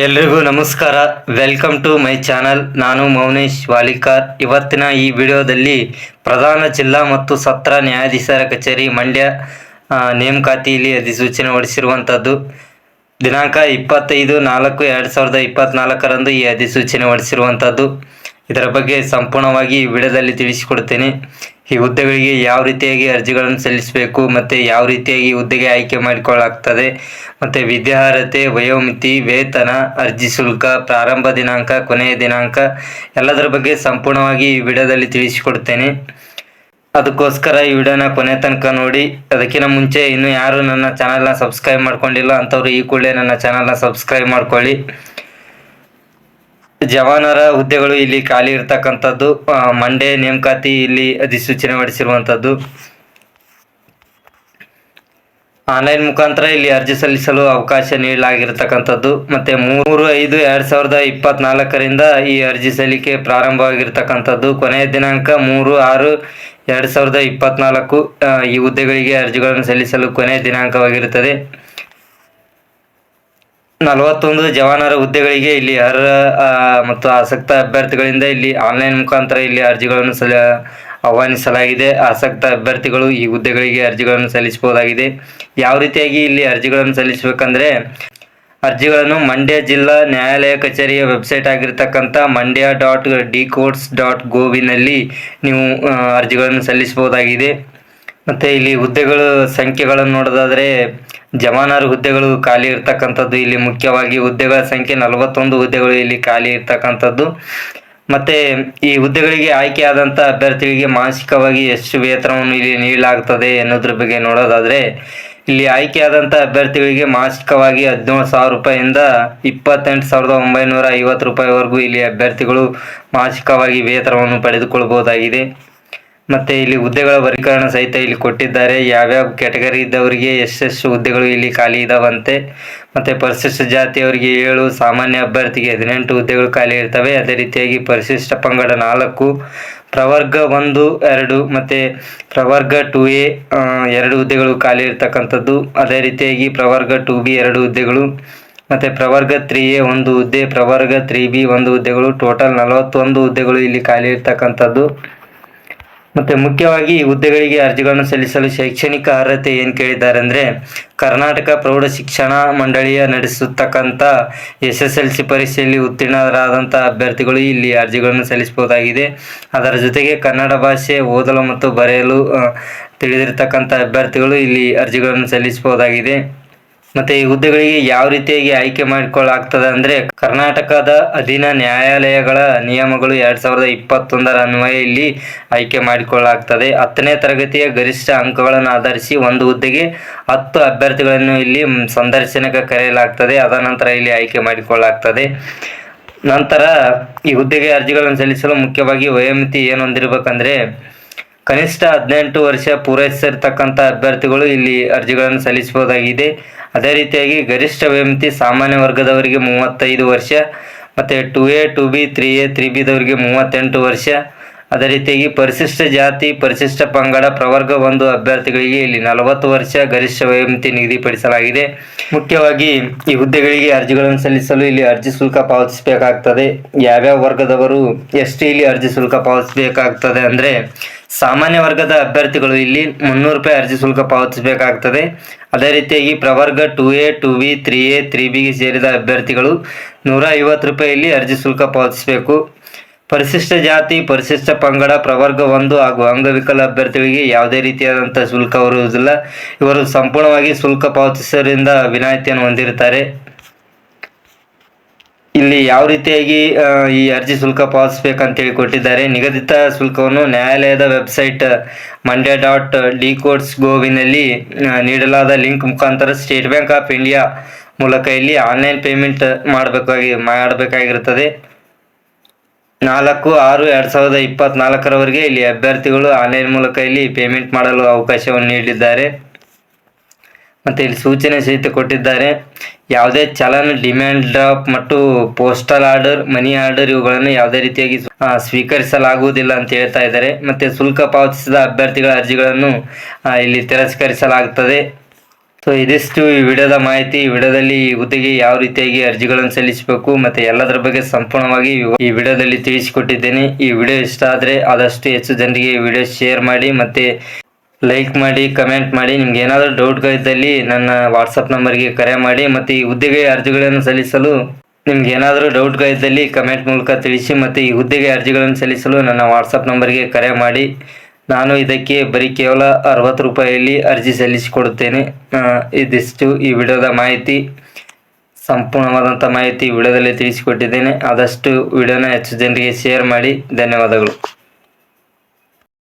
ಎಲ್ರಿಗೂ ನಮಸ್ಕಾರ. Welcome to my channel. ನಾನು ಮೌನೇಶ್ ವಾಲಿಕಾರ್. ಇವತ್ತಿನ ಈ ವಿಡಿಯೋದಲ್ಲಿ ಪ್ರಧಾನ ಜಿಲ್ಲಾ ಮತ್ತು ಸತ್ರ ನ್ಯಾಯಾಧೀಶರ ಕಚೇರಿ ಮಂಡ್ಯ ನೇಮಕಾತಿಯಲ್ಲಿ ಅಧಿಸೂಚನೆ ಹೊರಡಿಸಿರುವಂಥದ್ದು. ದಿನಾಂಕ 25/4/2024 ಈ ಅಧಿಸೂಚನೆ ಹೊರಡಿಸಿರುವಂಥದ್ದು. ಇದರ ಬಗ್ಗೆ ಸಂಪೂರ್ಣವಾಗಿ ಈ ವಿಡಿಯೋದಲ್ಲಿ ತಿಳಿಸಿಕೊಡ್ತೇನೆ. ಈ ಹುದ್ದೆಗಳಿಗೆ ಯಾವ ರೀತಿಯಾಗಿ ಅರ್ಜಿಗಳನ್ನು ಸಲ್ಲಿಸಬೇಕು ಮತ್ತು ಯಾವ ರೀತಿಯಾಗಿ ಹುದ್ದೆಗೆ ಆಯ್ಕೆ ಮಾಡಿಕೊಳ್ಳಲಾಗ್ತದೆ ಮತ್ತು ವಿದ್ಯಾರ್ಹತೆ, ವಯೋಮಿತಿ, ವೇತನ, ಅರ್ಜಿ ಶುಲ್ಕ, ಪ್ರಾರಂಭ ದಿನಾಂಕ, ಕೊನೆಯ ದಿನಾಂಕ ಎಲ್ಲದರ ಬಗ್ಗೆ ಸಂಪೂರ್ಣವಾಗಿ ಈ ವಿಡಿಯೋದಲ್ಲಿ ತಿಳಿಸಿಕೊಡ್ತೇನೆ. ಅದಕ್ಕೋಸ್ಕರ ಈ ವಿಡಿಯೋನ ಕೊನೆ ತನಕ ನೋಡಿ. ಅದಕ್ಕಿಂತ ಮುಂಚೆ ಇನ್ನೂ ಯಾರು ನನ್ನ ಚಾನಲ್ನ ಸಬ್ಸ್ಕ್ರೈಬ್ ಮಾಡ್ಕೊಂಡಿಲ್ಲ ಅಂಥವ್ರು ಈ ಕೂಡಲೇ ನನ್ನ ಚಾನಲ್ನ ಸಬ್ಸ್ಕ್ರೈಬ್ ಮಾಡ್ಕೊಳ್ಳಿ. ಜವಾನರ ಹುದ್ದೆಗಳು ಇಲ್ಲಿ ಖಾಲಿ ಇರ್ತಕ್ಕಂಥದ್ದು. ಮಂಡ್ಯ ನೇಮಕಾತಿ ಇಲ್ಲಿ ಅಧಿಸೂಚನೆ ಹೊರಡಿಸಿರುವಂಥದ್ದು. ಆನ್ಲೈನ್ ಮುಖಾಂತರ ಇಲ್ಲಿ ಅರ್ಜಿ ಸಲ್ಲಿಸಲು ಅವಕಾಶ ನೀಡಲಾಗಿರ್ತಕ್ಕಂಥದ್ದು. ಮತ್ತು 3/5/2024 ಈ ಅರ್ಜಿ ಸಲ್ಲಿಕೆ ಪ್ರಾರಂಭವಾಗಿರ್ತಕ್ಕಂಥದ್ದು. ಕೊನೆಯ ದಿನಾಂಕ 3/6/2024 ಈ ಹುದ್ದೆಗಳಿಗೆ ಅರ್ಜಿಗಳನ್ನು ಸಲ್ಲಿಸಲು ಕೊನೆಯ ದಿನಾಂಕವಾಗಿರುತ್ತದೆ. 41 ಜವಾನರ ಹುದ್ದೆಗಳಿಗೆ ಇಲ್ಲಿ ಅರ್ಹ ಮತ್ತು ಆಸಕ್ತ ಅಭ್ಯರ್ಥಿಗಳಿಂದ ಇಲ್ಲಿ ಆನ್ಲೈನ್ ಮುಖಾಂತರ ಇಲ್ಲಿ ಅರ್ಜಿಗಳನ್ನು ಆಹ್ವಾನಿಸಲಾಗಿದೆ. ಆಸಕ್ತ ಅಭ್ಯರ್ಥಿಗಳು ಈ ಹುದ್ದೆಗಳಿಗೆ ಅರ್ಜಿಗಳನ್ನು ಸಲ್ಲಿಸಬಹುದಾಗಿದೆ. ಯಾವ ರೀತಿಯಾಗಿ ಇಲ್ಲಿ ಅರ್ಜಿಗಳನ್ನು ಸಲ್ಲಿಸಬೇಕಂದ್ರೆ, ಅರ್ಜಿಗಳನ್ನು ಮಂಡ್ಯ ಜಿಲ್ಲಾ ನ್ಯಾಯಾಲಯ ಕಚೇರಿಯ ವೆಬ್ಸೈಟ್ ಆಗಿರ್ತಕ್ಕಂಥ mandya.dcourts.gov ನೀವು ಅರ್ಜಿಗಳನ್ನು ಸಲ್ಲಿಸಬಹುದಾಗಿದೆ. ಮತ್ತು ಇಲ್ಲಿ ಹುದ್ದೆಗಳ ಸಂಖ್ಯೆಗಳನ್ನು ನೋಡೋದಾದರೆ, ಜವಾನರ ಹುದ್ದೆಗಳು ಖಾಲಿ ಇರ್ತಕ್ಕಂಥದ್ದು. ಇಲ್ಲಿ ಮುಖ್ಯವಾಗಿ ಹುದ್ದೆಗಳ ಸಂಖ್ಯೆ 41 ಹುದ್ದೆಗಳು ಇಲ್ಲಿ ಖಾಲಿ ಇರ್ತಕ್ಕಂಥದ್ದು. ಮತ್ತು ಈ ಹುದ್ದೆಗಳಿಗೆ ಆಯ್ಕೆಯಾದಂಥ ಅಭ್ಯರ್ಥಿಗಳಿಗೆ ಮಾಸಿಕವಾಗಿ ಎಷ್ಟು ವೇತನವನ್ನು ಇಲ್ಲಿ ನೀಡಲಾಗ್ತದೆ ಎನ್ನುವುದ್ರ ಬಗ್ಗೆ ನೋಡೋದಾದರೆ, ಇಲ್ಲಿ ಆಯ್ಕೆಯಾದಂಥ ಅಭ್ಯರ್ಥಿಗಳಿಗೆ ಮಾಸಿಕವಾಗಿ 17,000 ರೂಪಾಯಿಯಿಂದ 28,950 ರೂಪಾಯಿವರೆಗೂ ಇಲ್ಲಿ ಅಭ್ಯರ್ಥಿಗಳು ಮಾಸಿಕವಾಗಿ ವೇತನವನ್ನು ಪಡೆದುಕೊಳ್ಬಹುದಾಗಿದೆ. ಮತ್ತು ಇಲ್ಲಿ ಹುದ್ದೆಗಳ ವರ್ಗೀಕರಣ ಸಹಿತ ಇಲ್ಲಿ ಕೊಟ್ಟಿದ್ದಾರೆ. ಯಾವ್ಯಾವ ಕ್ಯಾಟಗರಿ ಇದ್ದವರಿಗೆ ಎಷ್ಟೆಷ್ಟು ಹುದ್ದೆಗಳು ಇಲ್ಲಿ ಖಾಲಿ ಇದಾವಂತೆ. ಮತ್ತು ಪರಿಶಿಷ್ಟ ಜಾತಿಯವರಿಗೆ 7, ಸಾಮಾನ್ಯ ಅಭ್ಯರ್ಥಿಗೆ 18 ಹುದ್ದೆಗಳು ಖಾಲಿ ಇರ್ತವೆ. ಅದೇ ರೀತಿಯಾಗಿ ಪರಿಶಿಷ್ಟ ಪಂಗಡ 4, ಪ್ರವರ್ಗ 1, 2 ಮತ್ತು ಪ್ರವರ್ಗ 2A 2 ಹುದ್ದೆಗಳು ಖಾಲಿ ಇರ್ತಕ್ಕಂಥದ್ದು. ಅದೇ ರೀತಿಯಾಗಿ ಪ್ರವರ್ಗ 2B 2 ಹುದ್ದೆಗಳು ಮತ್ತು ಪ್ರವರ್ಗ 3A 1 ಹುದ್ದೆ, ಪ್ರವರ್ಗ 3B 1 ಹುದ್ದೆಗಳು. ಟೋಟಲ್ 41 ಹುದ್ದೆಗಳು ಇಲ್ಲಿ ಖಾಲಿ ಇರ್ತಕ್ಕಂಥದ್ದು. ಮತ್ತು ಮುಖ್ಯವಾಗಿ ಈ ಹುದ್ದೆಗಳಿಗೆ ಅರ್ಜಿಗಳನ್ನು ಸಲ್ಲಿಸಲು ಶೈಕ್ಷಣಿಕ ಅರ್ಹತೆ ಏನು ಕೇಳಿದ್ದಾರೆ ಅಂದರೆ, ಕರ್ನಾಟಕ ಪ್ರೌಢ ಶಿಕ್ಷಣ ಮಂಡಳಿಯ ನಡೆಸತಕ್ಕಂಥ SSLC ಪರೀಕ್ಷೆಯಲ್ಲಿ ಉತ್ತೀರ್ಣರಾದಂಥ ಅಭ್ಯರ್ಥಿಗಳು ಇಲ್ಲಿ ಅರ್ಜಿಗಳನ್ನು ಸಲ್ಲಿಸಬಹುದಾಗಿದೆ. ಅದರ ಜೊತೆಗೆ ಕನ್ನಡ ಭಾಷೆ ಓದಲು ಮತ್ತು ಬರೆಯಲು ತಿಳಿದಿರ್ತಕ್ಕಂಥ ಅಭ್ಯರ್ಥಿಗಳು ಇಲ್ಲಿ ಅರ್ಜಿಗಳನ್ನು ಸಲ್ಲಿಸಬಹುದಾಗಿದೆ. ಮತ್ತು ಈ ಹುದ್ದೆಗಳಿಗೆ ಯಾವ ರೀತಿಯಾಗಿ ಆಯ್ಕೆ ಮಾಡಿಕೊಳ್ಳಲಾಗ್ತದೆ ಅಂದರೆ, ಕರ್ನಾಟಕದ ಅಧೀನ ನ್ಯಾಯಾಲಯಗಳ ನಿಯಮಗಳು 2021 ಅನ್ವಯ ಇಲ್ಲಿ ಆಯ್ಕೆ ಮಾಡಿಕೊಳ್ಳಲಾಗ್ತದೆ. 10ನೇ ತರಗತಿಯ ಗರಿಷ್ಠ ಅಂಕಗಳನ್ನು ಆಧರಿಸಿ ಒಂದು ಹುದ್ದೆಗೆ 10 ಅಭ್ಯರ್ಥಿಗಳನ್ನು ಇಲ್ಲಿ ಸಂದರ್ಶನಕ್ಕೆ ಕರೆಯಲಾಗ್ತದೆ. ಅದ ನಂತರ ಇಲ್ಲಿ ಆಯ್ಕೆ ಮಾಡಿಕೊಳ್ಳಲಾಗ್ತದೆ. ನಂತರ ಈ ಹುದ್ದೆಗೆ ಅರ್ಜಿಗಳನ್ನು ಸಲ್ಲಿಸಲು ಮುಖ್ಯವಾಗಿ ವಯೋಮಿತಿ ಏನು ಹೊಂದಿರಬೇಕಂದ್ರೆ, ಕನಿಷ್ಠ 18 ವರ್ಷ ಪೂರೈಸಿರ್ತಕ್ಕಂಥ ಅಭ್ಯರ್ಥಿಗಳು ಇಲ್ಲಿ ಅರ್ಜಿಗಳನ್ನು ಸಲ್ಲಿಸಬಹುದಾಗಿದೆ. ಅದೇ ರೀತಿಯಾಗಿ ಗರಿಷ್ಠ ವಯೋಮಿತಿ ಸಾಮಾನ್ಯ ವರ್ಗದವರಿಗೆ 35 ವರ್ಷ ಮತ್ತು 2A 2B 3A 3Bದವರಿಗೆ 38 ವರ್ಷ. ಅದೇ ರೀತಿಯಾಗಿ ಪರಿಶಿಷ್ಟ ಜಾತಿ, ಪರಿಶಿಷ್ಟ ಪಂಗಡ, ಪ್ರವರ್ಗ 1 ಅಭ್ಯರ್ಥಿಗಳಿಗೆ ಇಲ್ಲಿ 40 ವರ್ಷ ಗರಿಷ್ಠ ವಯೋಮಿತಿ ನಿಗದಿಪಡಿಸಲಾಗಿದೆ. ಮುಖ್ಯವಾಗಿ ಈ ಹುದ್ದೆಗಳಿಗೆ ಅರ್ಜಿಗಳನ್ನು ಸಲ್ಲಿಸಲು ಇಲ್ಲಿ ಅರ್ಜಿ ಶುಲ್ಕ ಪಾವತಿಸಬೇಕಾಗ್ತದೆ. ಯಾವ್ಯಾವ ವರ್ಗದವರು ಎಷ್ಟು ಇಲ್ಲಿ ಅರ್ಜಿ ಶುಲ್ಕ ಪಾವತಿಸಬೇಕಾಗ್ತದೆ ಅಂದರೆ, ಸಾಮಾನ್ಯ ವರ್ಗದ ಅಭ್ಯರ್ಥಿಗಳು ಇಲ್ಲಿ 300 ರೂಪಾಯಿ ಅರ್ಜಿ ಶುಲ್ಕ ಪಾವತಿಸಬೇಕಾಗ್ತದೆ. ಅದೇ ರೀತಿಯಾಗಿ ಪ್ರವರ್ಗ 2A 2B 3A 3Bಗೆ ಸೇರಿದ ಅಭ್ಯರ್ಥಿಗಳು 150 ರೂಪಾಯಿ ಇಲ್ಲಿ ಅರ್ಜಿ ಶುಲ್ಕ ಪಾವತಿಸಬೇಕು. ಪರಿಶಿಷ್ಟ ಜಾತಿ, ಪರಿಶಿಷ್ಟ ಪಂಗಡ, ಪ್ರವರ್ಗ 1 ಹಾಗೂ ಅಂಗವಿಕಲ ಅಭ್ಯರ್ಥಿಗಳಿಗೆ ಯಾವುದೇ ರೀತಿಯಾದಂಥ ಶುಲ್ಕ ಬರುವುದಿಲ್ಲ. ಇವರು ಸಂಪೂರ್ಣವಾಗಿ ಶುಲ್ಕ ಪಾವತಿಸೋದ್ರಿಂದ ವಿನಾಯಿತಿಯನ್ನು ಹೊಂದಿರುತ್ತಾರೆ. ಇಲ್ಲಿ ಯಾವ ರೀತಿಯಾಗಿ ಈ ಅರ್ಜಿ ಶುಲ್ಕ ಪಾವತಿಸಬೇಕಂತೇಳಿ ಕೊಟ್ಟಿದ್ದಾರೆ. ನಿಗದಿತ ಶುಲ್ಕವನ್ನು ನ್ಯಾಯಾಲಯದ ವೆಬ್ಸೈಟ್ mandya.dcourts.gov ನೀಡಲಾದ ಲಿಂಕ್ ಮುಖಾಂತರ ಸ್ಟೇಟ್ ಬ್ಯಾಂಕ್ ಆಫ್ ಇಂಡಿಯಾ ಮೂಲಕ ಇಲ್ಲಿ ಆನ್ಲೈನ್ ಪೇಮೆಂಟ್ ಮಾಡಬೇಕಾಗಿರುತ್ತದೆ. 4/6/2024 ಇಲ್ಲಿ ಅಭ್ಯರ್ಥಿಗಳು ಆನ್ಲೈನ್ ಮೂಲಕ ಇಲ್ಲಿ ಪೇಮೆಂಟ್ ಮಾಡಲು ಅವಕಾಶವನ್ನು ನೀಡಿದ್ದಾರೆ. ಮತ್ತು ಇಲ್ಲಿ ಸೂಚನೆ ಸಹಿತ ಕೊಟ್ಟಿದ್ದಾರೆ. ಯಾವುದೇ ಚಲನ್, ಡಿಮ್ಯಾಂಡ್ ಡ್ರಾಫ್ಟ್ ಮತ್ತು ಪೋಸ್ಟಲ್ ಆರ್ಡರ್, ಮನಿ ಆರ್ಡರ್ ಇವುಗಳನ್ನು ಯಾವುದೇ ರೀತಿಯಾಗಿ ಸ್ವೀಕರಿಸಲಾಗುವುದಿಲ್ಲ ಅಂತ ಹೇಳ್ತಾ ಇದ್ದಾರೆ. ಮತ್ತು ಶುಲ್ಕ ಪಾವತಿಸಿದ ಅಭ್ಯರ್ಥಿಗಳ ಅರ್ಜಿಗಳನ್ನು ಇಲ್ಲಿ ತಿರಸ್ಕರಿಸಲಾಗುತ್ತದೆ. ಸೊ ಇದಿಷ್ಟು ಈ ವಿಡಿಯೋದ ಮಾಹಿತಿ. ಈ ವಿಡಿಯೋದಲ್ಲಿ ಈ ಹುದ್ದೆಗೆ ಯಾವ ರೀತಿಯಾಗಿ ಅರ್ಜಿಗಳನ್ನು ಸಲ್ಲಿಸಬೇಕು ಮತ್ತು ಎಲ್ಲದರ ಬಗ್ಗೆ ಸಂಪೂರ್ಣವಾಗಿ ಈ ವಿಡಿಯೋದಲ್ಲಿ ತಿಳಿಸಿಕೊಟ್ಟಿದ್ದೇನೆ. ಈ ವಿಡಿಯೋ ಇಷ್ಟ ಆದರೆ ಆದಷ್ಟು ಹೆಚ್ಚು ಜನರಿಗೆ ಈ ವಿಡಿಯೋ ಶೇರ್ ಮಾಡಿ ಮತ್ತು ಲೈಕ್ ಮಾಡಿ, ಕಮೆಂಟ್ ಮಾಡಿ. ನಿಮ್ಗೆ ಏನಾದರೂ ಡೌಟ್ಗಳಿದ್ದಲ್ಲಿ ನನ್ನ ವಾಟ್ಸಪ್ ನಂಬರ್ಗೆ ಕರೆ ಮಾಡಿ. ಮತ್ತು ಈ ಹುದ್ದೆಗೆ ಅರ್ಜಿಗಳನ್ನು ಸಲ್ಲಿಸಲು ನಿಮ್ಗೆ ಏನಾದರೂ ಡೌಟ್ಗಳಿದ್ದಲ್ಲಿ ಕಮೆಂಟ್ ಮೂಲಕ ತಿಳಿಸಿ. ಮತ್ತು ಈ ಹುದ್ದೆಗೆ ಅರ್ಜಿಗಳನ್ನು ಸಲ್ಲಿಸಲು ನನ್ನ ವಾಟ್ಸಪ್ ನಂಬರ್ಗೆ ಕರೆ ಮಾಡಿ. ನಾನು ಇದಕ್ಕೆ ಬರೀ ಕೇವಲ 60 ರೂಪಾಯಿಯಲ್ಲಿ ಅರ್ಜಿ ಸಲ್ಲಿಸಿಕೊಡುತ್ತೇನೆ. ಇದಿಷ್ಟು ಈ ವಿಡಿಯೋದ ಮಾಹಿತಿ. ಸಂಪೂರ್ಣವಾದಂಥ ಮಾಹಿತಿ ವಿಡಿಯೋದಲ್ಲಿ ತಿಳಿಸಿಕೊಟ್ಟಿದ್ದೇನೆ. ಆದಷ್ಟು ವಿಡಿಯೋನ ಹೆಚ್ಚು ಜನರಿಗೆ ಶೇರ್ ಮಾಡಿ. ಧನ್ಯವಾದಗಳು.